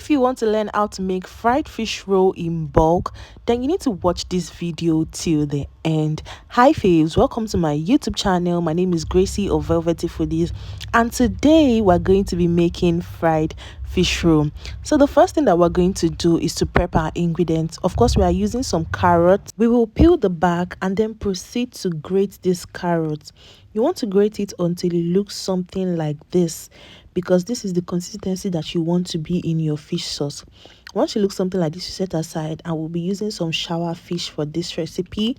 If you want to learn how to make fried fish roll in bulk, then you need to watch this video till the end. Hi faves, welcome to my YouTube channel. My name is Gracie of Velvety Foodies, and today we're going to be making fried fish roll. So the first thing that we're going to do is to prep our ingredients. Of course, we are using some carrots. We will peel the back and then proceed to grate this carrot. You want to grate it until it looks something like this, because this is the consistency that you want to be in your fish sauce. Once you look something like this, you set aside, and we'll be using some shower fish for this recipe.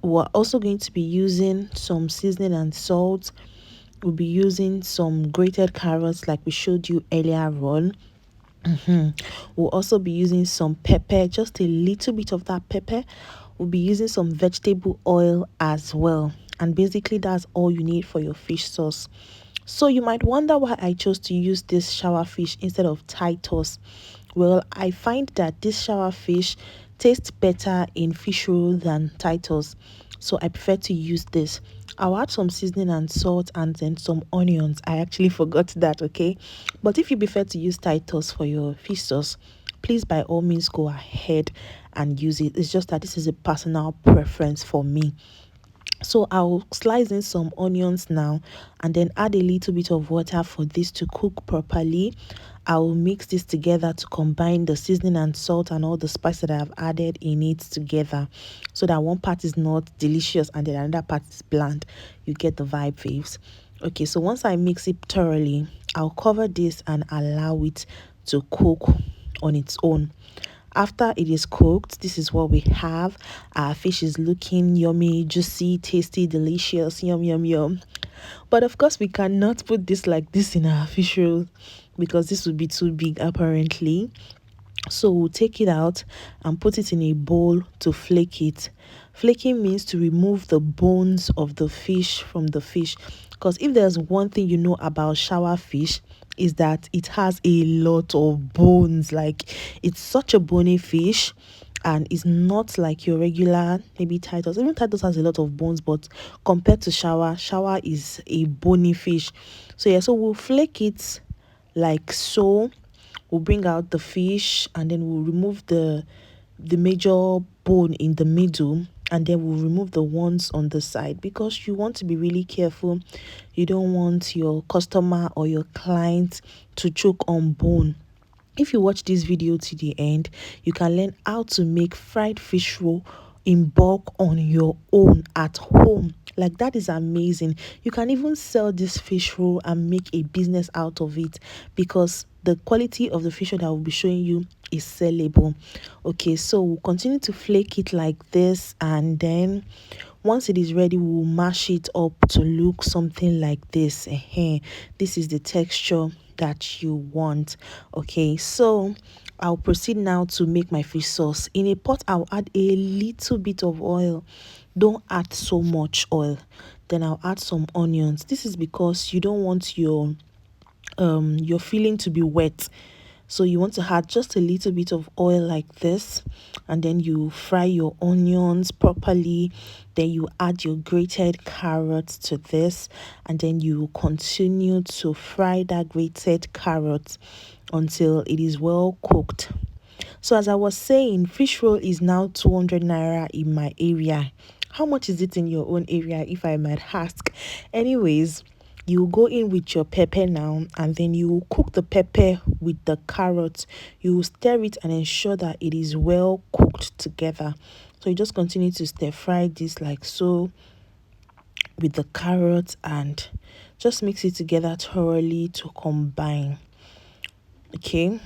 We're also going to be using some seasoning and salt. We'll be using some grated carrots like we showed you earlier on. We'll also be using some pepper, just a little bit of that pepper. We'll be using some vegetable oil as well, and basically that's all you need for your fish sauce. So you might wonder why I chose to use this shower fish instead of Titus. Well, I find that this shower fish tastes better in fish roll than Titus, so I prefer to use this. I'll add some seasoning and salt and then some onions. I actually forgot that, okay? But if you prefer to use Titus for your fish sauce, please by all means go ahead and use it. It's just that this is a personal preference for me. So I'll slice in some onions now and then add a little bit of water for this to cook properly. I'll mix this together to combine the seasoning and salt and all the spice that I've added in it together, so that one part is not delicious and then another part is bland. You get the vibe, faves. Okay, so once I mix it thoroughly, I'll cover this and allow it to cook on its own. After it is cooked, this is what we have. Our fish is looking yummy, juicy, tasty, delicious, yum yum yum. But of course we cannot put this like this in our fish roll, because this would be too big apparently. So we'll take it out and put it in a bowl to flake it. Flaking means to remove the bones of the fish from the fish, because if there's one thing you know about shower fish, is that it has a lot of bones. Like, it's such a bony fish, and it's not like your regular maybe Titus. Even Titus has a lot of bones, but compared to shower is a bony fish. So yeah, so we'll flake it like so. We'll bring out the fish and then we'll remove the major bone in the middle, and then we'll remove the ones on the side, because you want to be really careful. You don't want your customer or your client to choke on bone. If you watch this video to the end, you can learn how to make fried fish roll in bulk on your own at home. Like, that is amazing. You can even sell this fish roll and make a business out of it, because the quality of the fish roll that I will be showing you is sellable. Okay, so we'll continue to flake it like this, and then once it is ready, we'll mash it up to look something like this. This is the texture that you want. Okay, so I'll proceed now to make my fish sauce. In a pot, I'll add a little bit of oil. Don't add so much oil. Then I'll add some onions. This is because you don't want your filling to be wet, so you want to add just a little bit of oil like this, and then you fry your onions properly. Then you add your grated carrots to this, and then you continue to fry that grated carrot until it is well cooked. So as I was saying, fish roll is now 200 naira in my area. How much is it in your own area, if I might ask? Anyways, you go in with your pepper now, and then you cook the pepper with the carrot. You stir it and ensure that it is well cooked together. So you just continue to stir fry this like so with the carrot, and just mix it together thoroughly to combine. Okay,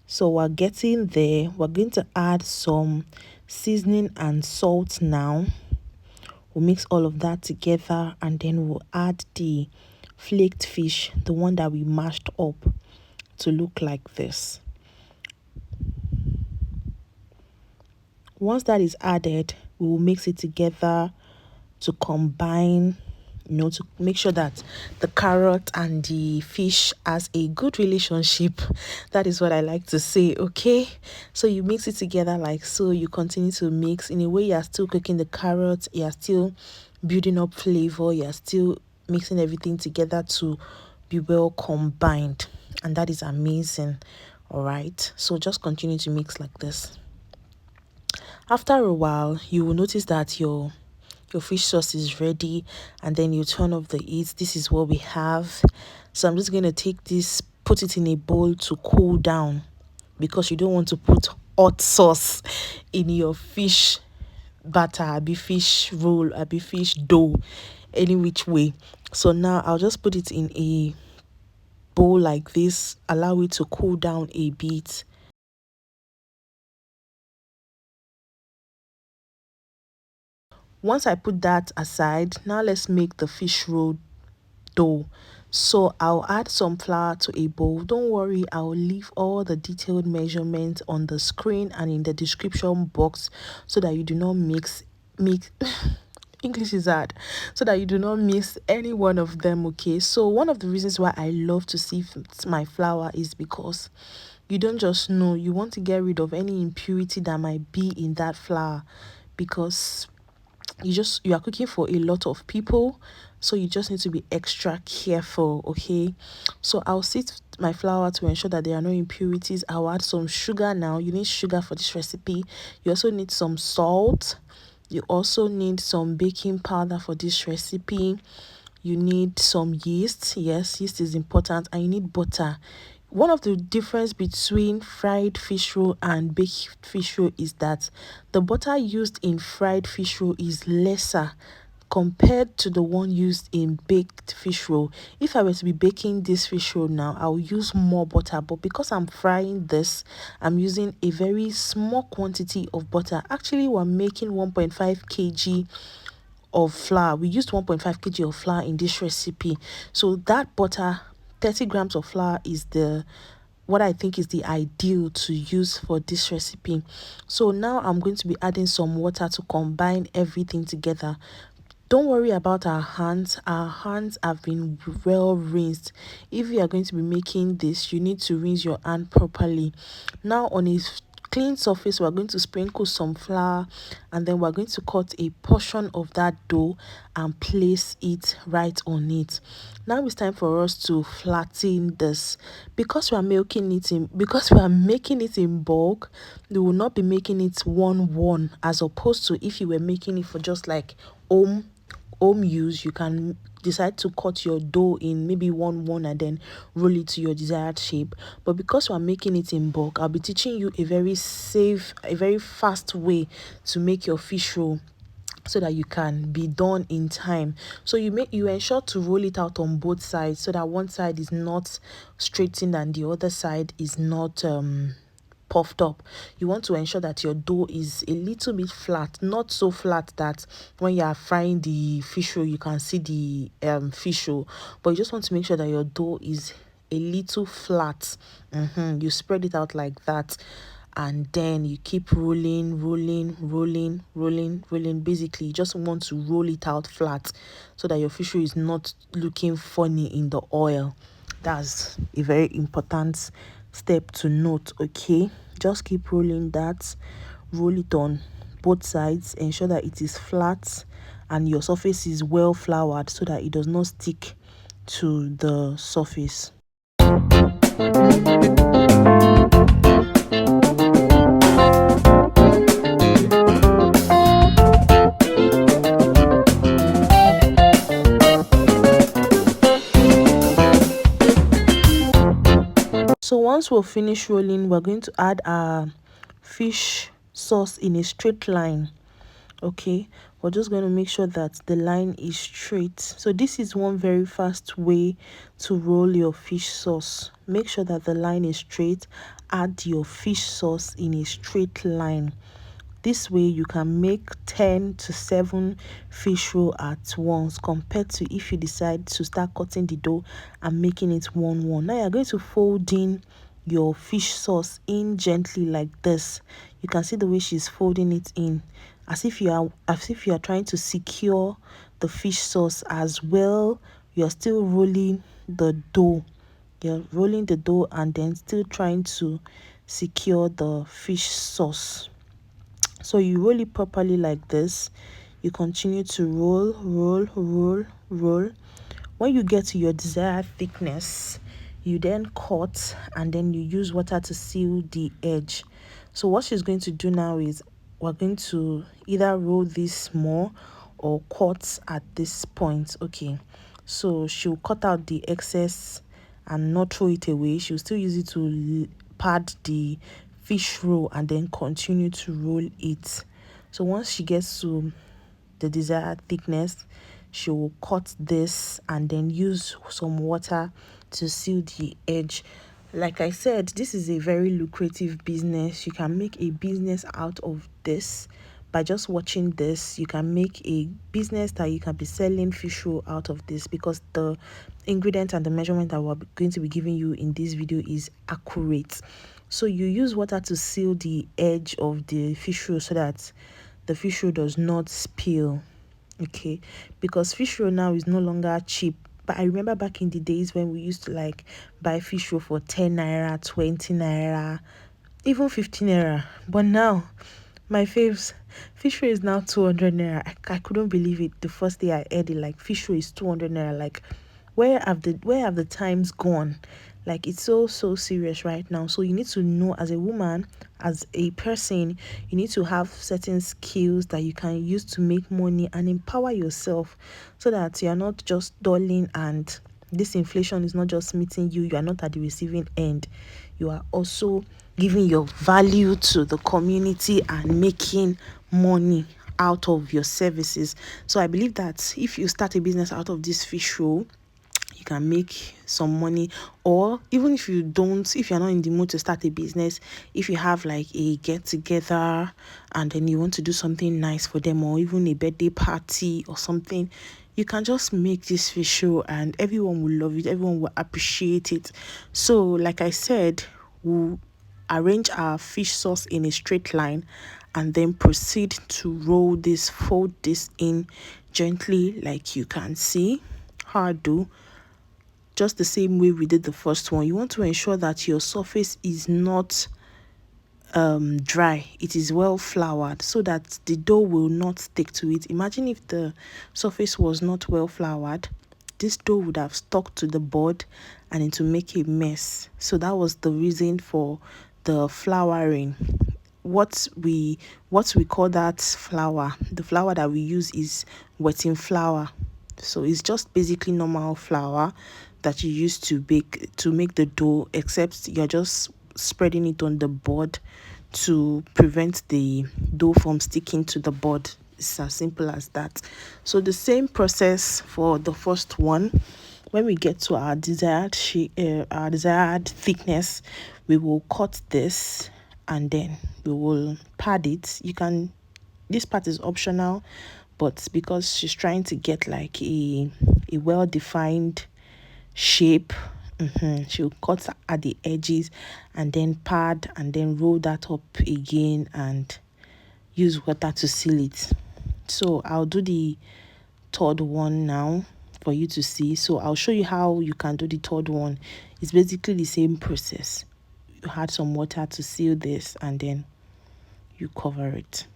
so we're getting there. We're going to add some seasoning and salt now. We'll mix all of that together, and then we'll add the flaked fish, the one that we mashed up to look like this. Once that is added, we will mix it together to combine, to make sure that the carrot and the fish has a good relationship. That is what I like to say. Okay, so you mix it together like so. You continue to mix. In a way, you are still cooking the carrots, you are still building up flavor, you are still mixing everything together to be well combined. and that is amazing. All right, so just continue to mix like this. After a while, you will notice that your fish sauce is ready, and then you turn off the heat. This is what we have. So I'm just going to take this, put it in a bowl to cool down, because you don't want to put hot sauce in your fish batter, be fish roll, be fish dough, any which way. So now I'll just put it in a bowl like this, allow it to cool down a bit. Once I put that aside, now let's make the fish roll dough. So I'll add some flour to a bowl. Don't worry, I'll leave all the detailed measurements on the screen and in the description box, so that you do not mix English is hard, so that you do not miss any one of them. Okay, so one of the reasons why I love to sieve my flour is because you don't just know, you want to get rid of any impurity that might be in that flour, because you are cooking for a lot of people, so you just need to be extra careful. Okay, so I'll sift my flour to ensure that there are no impurities. I'll add some sugar. Now you need sugar for this recipe. You also need some salt. You also need some baking powder for this recipe. You need some yeast. Yes, yeast is important. And you need butter. One of the difference between fried fish roll and baked fish roll is that the butter used in fried fish roll is lesser compared to the one used in baked fish roll. If I were to be baking this fish roll now, I'll use more butter, but because I'm frying this, I'm using a very small quantity of butter. Actually, we're making 1.5 kg of flour. We used 1.5 kg of flour in this recipe. So that butter, 30 grams of flour, is the what I think is the ideal to use for this recipe. So now I'm going to be adding some water to combine everything together. Don't worry about our hands. Our hands have been well rinsed. If you are going to be making this, you need to rinse your hand properly. Now on a clean surface, we're going to sprinkle some flour, and then we're going to cut a portion of that dough and place it right on it. Now it's time for us to flatten this. Because we are making it in bulk, we will not be making it one, as opposed to if you were making it for just like home use. You can decide to cut your dough in maybe one and then roll it to your desired shape. But because we're making it in bulk, I'll be teaching you a very safe, a very fast way to make your fish roll, so that you can be done in time. So you ensure to roll it out on both sides, so that one side is not straightened and the other side is not puffed up. You want to ensure that your dough is a little bit flat, not so flat that when you are frying the fish roll you can see the fish roll, but you just want to make sure that your dough is a little flat. You spread it out like that, and then you keep rolling. Basically, you just want to roll it out flat, so that your fish roll is not looking funny in the oil. That's a very important step to note. Okay, just keep rolling that. Roll it on both sides, ensure that it is flat and your surface is well floured, so that it does not stick to the surface. So once we're finished rolling, we're going to add our fish sauce in a straight line. Okay, we're just going to make sure that the line is straight. So this is one very fast way to roll your fish sauce. Make sure that the line is straight. Add your fish sauce in a straight line. This way you can make 10 to 7 fish roll at once, compared to if you decide to start cutting the dough and making it one. Now you're going to fold in your fish sauce in gently like this. You can see the way she's folding it in, as if you are trying to secure the fish sauce as well. You're still rolling the dough. You're rolling the dough and then still trying to secure the fish sauce. So you roll it properly like this. You continue to roll. When you get to your desired thickness, you then cut and then you use water to seal the edge. So what she's going to do now is we're going to either roll this more or cut at this point. Okay, so she'll cut out the excess and not throw it away. She'll still use it to pad the fish roll and then continue to roll it. So once she gets to the desired thickness, she will cut this and then use some water to seal the edge. Like I said, this is a very lucrative business. You can make a business out of this. By just watching this, you can make a business that you can be selling fish roll out of this, because the ingredient and the measurement that we're going to be giving you in this video is accurate. So you use water to seal the edge of the fish roll so that the fish roll does not spill. Okay, because fish roll now is no longer cheap. But I remember back in the days when we used to like buy fish roll for 10 naira, 20 naira, even 15 naira. But now my faves, fish roll is now 200 naira. I couldn't believe it the first day I heard it. Like, fish roll is 200 naira. Like, where have the times gone? Like, it's so serious right now. So you need to know, as a woman, as a person, you need to have certain skills that you can use to make money and empower yourself, so that you're not just dulling and this inflation is not just meeting you. You are not at the receiving end. You are also giving your value to the community and making money out of your services. So I believe that if you start a business out of this fish roll, you can make some money. Or even if you're not in the mood to start a business, if you have like a get together and then you want to do something nice for them, or even a birthday party or something, you can just make this fish roll and everyone will love it, everyone will appreciate it. So like I said, we'll arrange our fish sauce in a straight line and then proceed to fold this in gently, like you can see how I do. Just the same way we did the first one. You want to ensure that your surface is not dry, it is well floured, so that the dough will not stick to it. Imagine if the surface was not well floured, this dough would have stuck to the board and it will make a mess. So that was the reason for the flouring. What we call that flour, the flour that we use is wetting flour. So it's just basically normal flour that you use to make the dough, except you're just spreading it on the board to prevent the dough from sticking to the board. It's as simple as that. So the same process for the first one. When we get to our desired thickness, we will cut this and then we will pad it. This part is optional, but because she's trying to get like a well-defined shape, she'll cut at the edges and then pad and then roll that up again and use water to seal it. So I'll do the third one now for you to see. So I'll show you how you can do the third one. It's basically the same process. You add some water to seal this and then you cover it.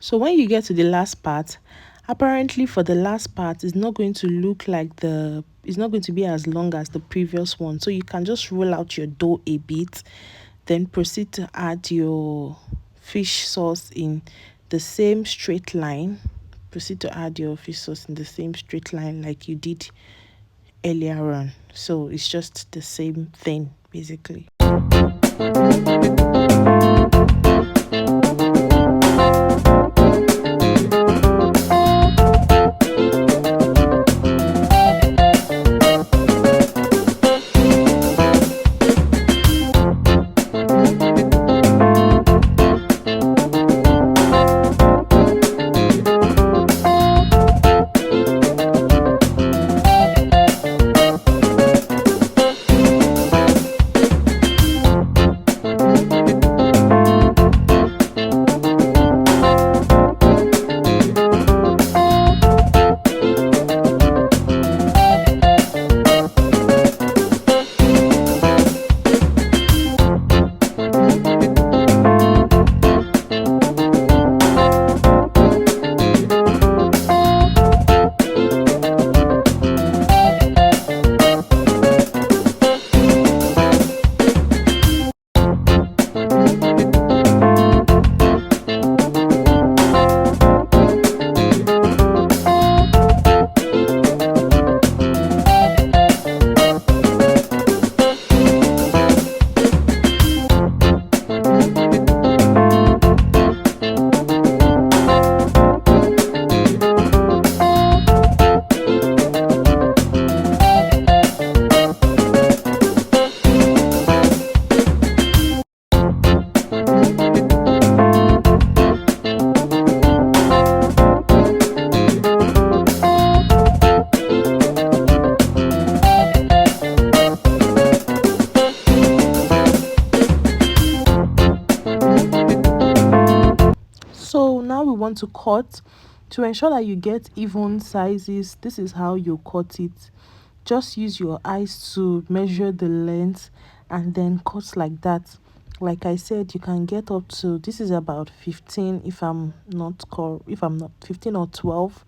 So when you get to the last part, apparently for the last part, it's not going to be as long as the previous one. So you can just roll out your dough a bit, then proceed to add your fish sauce in the same straight line. Proceed to add your fish sauce in the same straight line like you did earlier on. So it's just the same thing basically. want to cut, to ensure that you get even sizes, this is how you cut it. Just use your eyes to measure the length and then cut like that. Like I said, you can get up to, this is about 15, if I'm not 15 or 12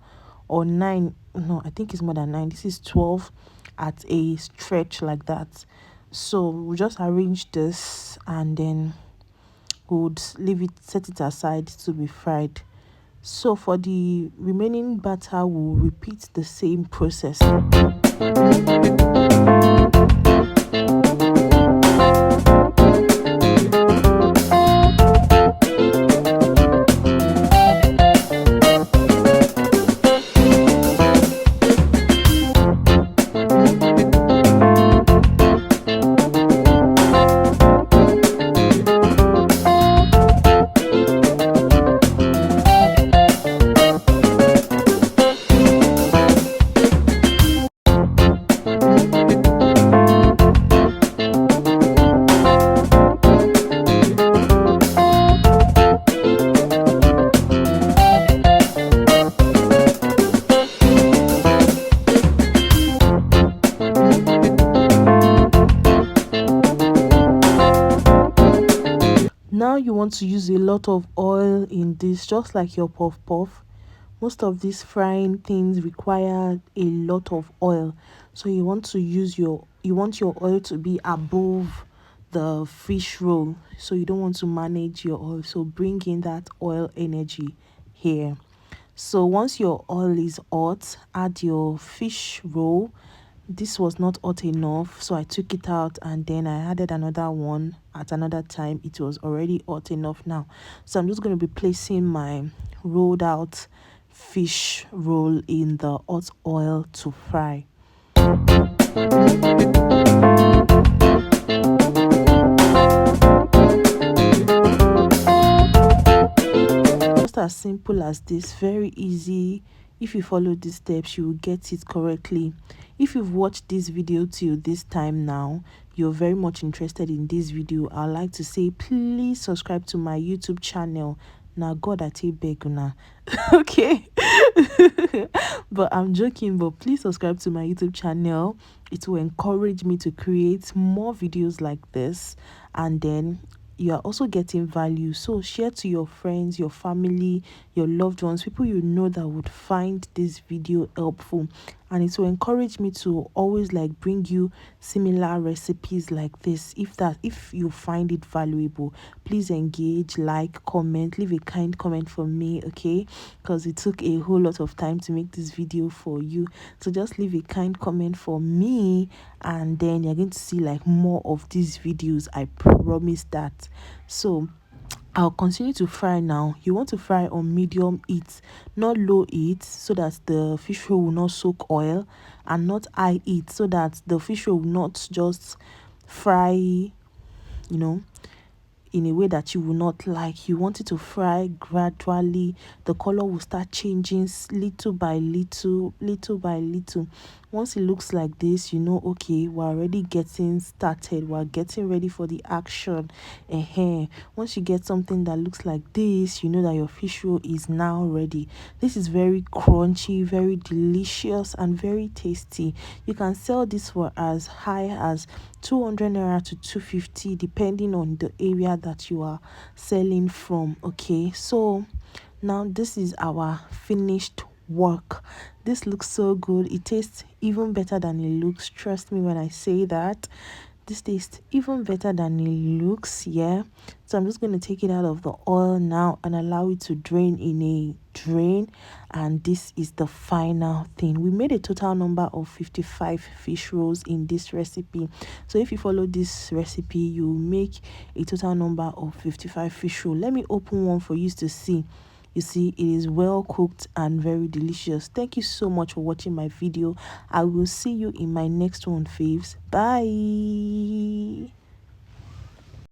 or 9. No, I think it's more than 9. This is 12 at a stretch like that. So we'll just arrange this and then would leave it, set it aside to be fried. So for the remaining batter, we'll repeat the same process. Now you want to use a lot of oil in this, just like your puff puff. Most of these frying things require a lot of oil, so you want your oil to be above the fish roll, so you don't want to manage your oil, so bring in that oil energy here. So once your oil is hot, add your fish roll. This was not hot enough, so I took it out and then I added another one at another time. It was already hot enough now, so I'm just going to be placing my rolled out fish roll in the hot oil to fry. Just as simple as this, very easy. If you follow these steps, you will get it correctly. If you've watched this video till this time now, you're very much interested in this video, I'd like to say please subscribe to my YouTube channel. Now God, I take beg una. Okay. But I'm joking, but please subscribe to my YouTube channel. It will encourage me to create more videos like this, and then you are also getting value, so share to your friends, your family, your loved ones, people you know that would find this video helpful, and it will encourage me to always like bring you similar recipes like this. If you find it valuable, please engage, like, comment, leave a kind comment for me, okay? Because it took a whole lot of time to make this video for you, so just leave a kind comment for me, and then you're going to see like more of these videos, I promise that. So I'll continue to fry now. You want to fry on medium heat, not low heat, so that the fish roll will not soak oil, and not high heat, so that the fish roll will not just fry, in a way that you will not like. You want it to fry gradually. The color will start changing little by little, little by little. Once it looks like this, okay, we're already getting started, we're getting ready for the action. Once you get something that looks like this, you know that your fish roll is now ready. This is very crunchy, very delicious, and very tasty. You can sell this for as high as 200 naira to 250, depending on the area that you are selling from. Okay, so now this is our finished work. This looks so good. It tastes even better than it looks. Trust me when I say that. This tastes even better than it looks. Yeah, so I'm just going to take it out of the oil now and allow it to drain in a drain, and this is the final thing. We made a total number of 55 fish rolls in this recipe, so if you follow this recipe, you make a total number of 55 fish roll. Let me open one for you to see. You see, it is well cooked and very delicious. Thank you so much for watching my video. I will see you in my next one, faves. Bye.